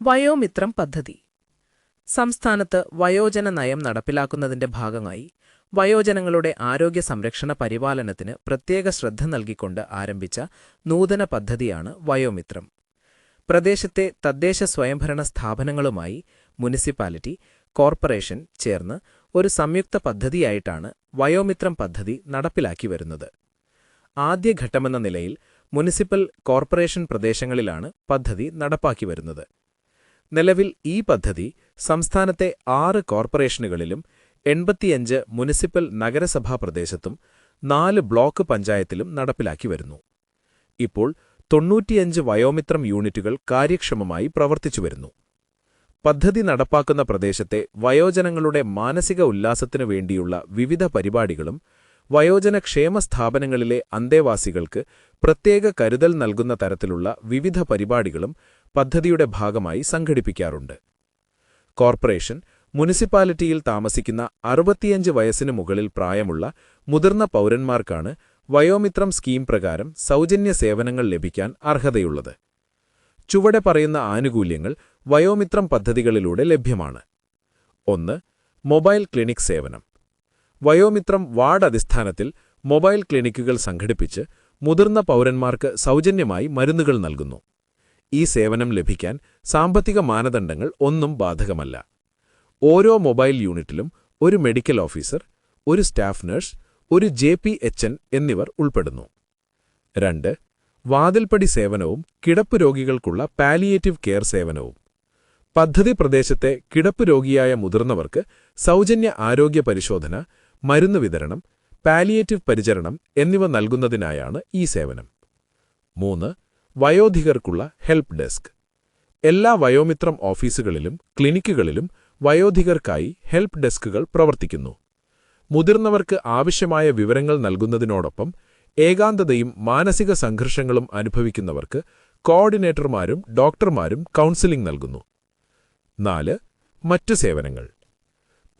വയോമിത്രം പദ്ധതി സംസ്ഥാനത്ത് വയോജന നയം നടപ്പിലാക്കുന്നതിന്റെ ഭാഗമായി വയോജനങ്ങളുടെ ആരോഗ്യ സംരക്ഷണ പരിപാലനത്തിന് പ്രത്യേക ശ്രദ്ധ നൽകിക്കൊണ്ട് ആരംഭിച്ച നൂതന പദ്ധതിയാണ് വയോമിത്രം. പ്രദേശത്തെ തദ്ദേശ സ്വയംഭരണ സ്ഥാപനങ്ങളുമായി മുനിസിപ്പാലിറ്റി, കോർപ്പറേഷൻ ചേർന്ന് ഒരു സംയുക്ത പദ്ധതിയായിട്ടാണ് വയോമിത്രം പദ്ധതി നടപ്പിലാക്കി വരുന്നത്. ആദ്യഘട്ടമെന്ന നിലയിൽ മുനിസിപ്പൽ കോർപ്പറേഷൻ പ്രദേശങ്ങളിലാണ് പദ്ധതി നടപ്പാക്കി വരുന്നത്. നിലവിൽ ഈ പദ്ധതി സംസ്ഥാനത്തെ 6 കോർപ്പറേഷനുകളിലും 85 മുനിസിപ്പൽ നഗരസഭാ പ്രദേശത്തും 4 ബ്ലോക്ക് പഞ്ചായത്തിലും നടപ്പിലാക്കി വരുന്നു. ഇപ്പോൾ 95 വയോമിത്രം യൂണിറ്റുകൾ കാര്യക്ഷമമായി പ്രവർത്തിച്ചുവരുന്നു. പദ്ധതി നടപ്പാക്കുന്ന പ്രദേശത്തെ വയോജനങ്ങളുടെ മാനസിക ഉല്ലാസത്തിനു വേണ്ടിയുള്ള വിവിധ പരിപാടികളും വയോജന ക്ഷേമ സ്ഥാപനങ്ങളിലെ അന്തേവാസികൾക്ക് പ്രത്യേക കരുതൽ നൽകുന്ന തരത്തിലുള്ള വിവിധ പരിപാടികളും പദ്ധതിയുടെ ഭാഗമായി സംഘടിപ്പിക്കാറുണ്ട്. കോർപ്പറേഷൻ, മുനിസിപ്പാലിറ്റിയിൽ താമസിക്കുന്ന 65 വയസ്സിനു മുകളിൽ പ്രായമുള്ള മുതിർന്ന പൗരന്മാർക്കാണ് വയോമിത്രം സ്കീം പ്രകാരം സൗജന്യ സേവനങ്ങൾ ലഭിക്കാൻ അർഹതയുള്ളത്. ചുവടെ പറയുന്ന ആനുകൂല്യങ്ങൾ വയോമിത്രം പദ്ധതികളിലൂടെ ലഭ്യമാണ്. 1. മൊബൈൽ ക്ലിനിക് സേവനം. വയോമിത്രം വാർഡ് അടിസ്ഥാനത്തിൽ മൊബൈൽ ക്ലിനിക്കുകൾ സംഘടിപ്പിച്ച് മുതിർന്ന പൗരന്മാർക്ക് സൗജന്യമായി മരുന്നുകൾ നൽകുന്നു. ഈ സേവനം ലഭിക്കാൻ സാമ്പത്തിക മാനദണ്ഡങ്ങൾ ഒന്നും ബാധകമല്ല. ഓരോ മൊബൈൽ യൂണിറ്റിലും ഒരു മെഡിക്കൽ ഓഫീസർ, ഒരു സ്റ്റാഫ് നഴ്സ്, ഒരു JPHN എന്നിവർ ഉൾപ്പെടുന്നു. 2. വാതിൽപ്പടി സേവനവും കിടപ്പ് രോഗികൾക്കുള്ള പാലിയേറ്റീവ് കെയർ സേവനവും. പദ്ധതി പ്രദേശത്തെ കിടപ്പ് രോഗിയായ മുതിർന്നവർക്ക് സൗജന്യ ആരോഗ്യ പരിശോധന, മരുന്ന് വിതരണം, പാലിയേറ്റീവ് പരിചരണം എന്നിവ നൽകുന്നതിനായാണ് ഈ സേവനം. 3. വയോധികർക്കുള്ള ഹെൽപ്പ് ഡെസ്ക്. എല്ലാ വയോമിത്രം ഓഫീസുകളിലും ക്ലിനിക്കുകളിലും വയോധികർക്കായി ഹെൽപ്പ് ഡെസ്കുകൾ പ്രവർത്തിക്കുന്നു. മുതിർന്നവർക്ക് ആവശ്യമായ വിവരങ്ങൾ നൽകുന്നതിനോടൊപ്പം ഏകാന്തതയും മാനസിക സംഘർഷങ്ങളും അനുഭവിക്കുന്നവർക്ക് കോർഡിനേറ്റർമാരും ഡോക്ടർമാരും കൗൺസിലിംഗ് നൽകുന്നു. 4. മറ്റു സേവനങ്ങൾ.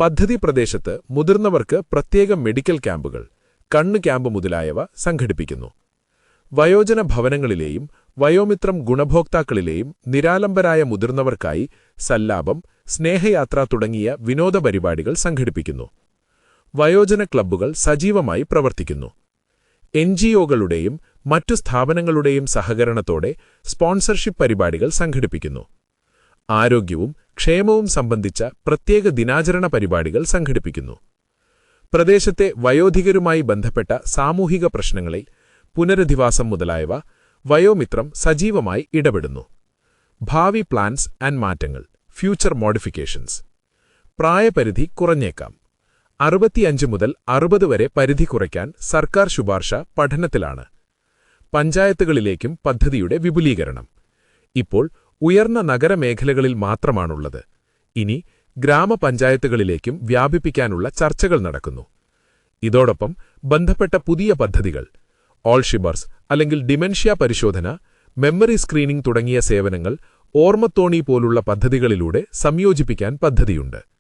പദ്ധതി പ്രദേശത്ത് മുതിർന്നവർക്ക് പ്രത്യേക മെഡിക്കൽ ക്യാമ്പുകൾ, കണ്ണ് ക്യാമ്പ് മുതലായവ സംഘടിപ്പിക്കുന്നു. വയോജന ഭവനങ്ങളിലെയും വയോമിത്രം ഗുണഭോക്താക്കളിലെയും നിരാലംബരായ മുതിർന്നവർക്കായി സല്ലാപം, സ്നേഹയാത്ര തുടങ്ങിയ വിനോദ പരിപാടികൾ സംഘടിപ്പിക്കുന്നു. വയോജന ക്ലബ്ബുകൾ സജീവമായി പ്രവർത്തിക്കുന്നു. NGOകളുടെയും മറ്റു സ്ഥാപനങ്ങളുടെയും സഹകരണത്തോടെ സ്പോൺസർഷിപ്പ് പരിപാടികൾ സംഘടിപ്പിക്കുന്നു. ആരോഗ്യവും ക്ഷേമവും സംബന്ധിച്ച പ്രത്യേക ദിനാചരണ പരിപാടികൾ സംഘടിപ്പിക്കുന്നു. പ്രദേശത്തെ വയോധികരുമായി ബന്ധപ്പെട്ട സാമൂഹിക പ്രശ്നങ്ങളിൽ പുനരധിവാസം മുതലായവ വയോമിത്രം സജീവമായി ഇടപെടുന്നു. ഭാവി പ്ലാൻസ് ആൻഡ് മാറ്റങ്ങൾ, ഫ്യൂച്ചർ മോഡിഫിക്കേഷൻസ്. പ്രായപരിധി കുറഞ്ഞേക്കാം. 65 മുതൽ 60 വരെ പരിധി കുറയ്ക്കാൻ സർക്കാർ ശുപാർശ പഠനത്തിലാണ്. പഞ്ചായത്തുകളിലേക്കും പദ്ധതിയുടെ വിപുലീകരണം. ഇപ്പോൾ ഉയർന്ന നഗരമേഖലകളിൽ മാത്രമാണുള്ളത്. ഇനി ഗ്രാമപഞ്ചായത്തുകളിലേക്കും വ്യാപിപ്പിക്കാനുള്ള ചർച്ചകൾ നടക്കുന്നു. ഇതോടൊപ്പം ബന്ധപ്പെട്ട പുതിയ പദ്ധതികൾ, ഓൾഷിമേഴ്സ് അല്ലെങ്കിൽ ഡിമെൻഷ്യ പരിശോധന, മെമ്മറി സ്ക്രീനിംഗ് തുടങ്ങിയ സേവനങ്ങൾ ഓർമ്മത്തോണി പോലുള്ള പദ്ധതികളിലൂടെ സംയോജിപ്പിക്കാൻ പദ്ധതിയുണ്ട്.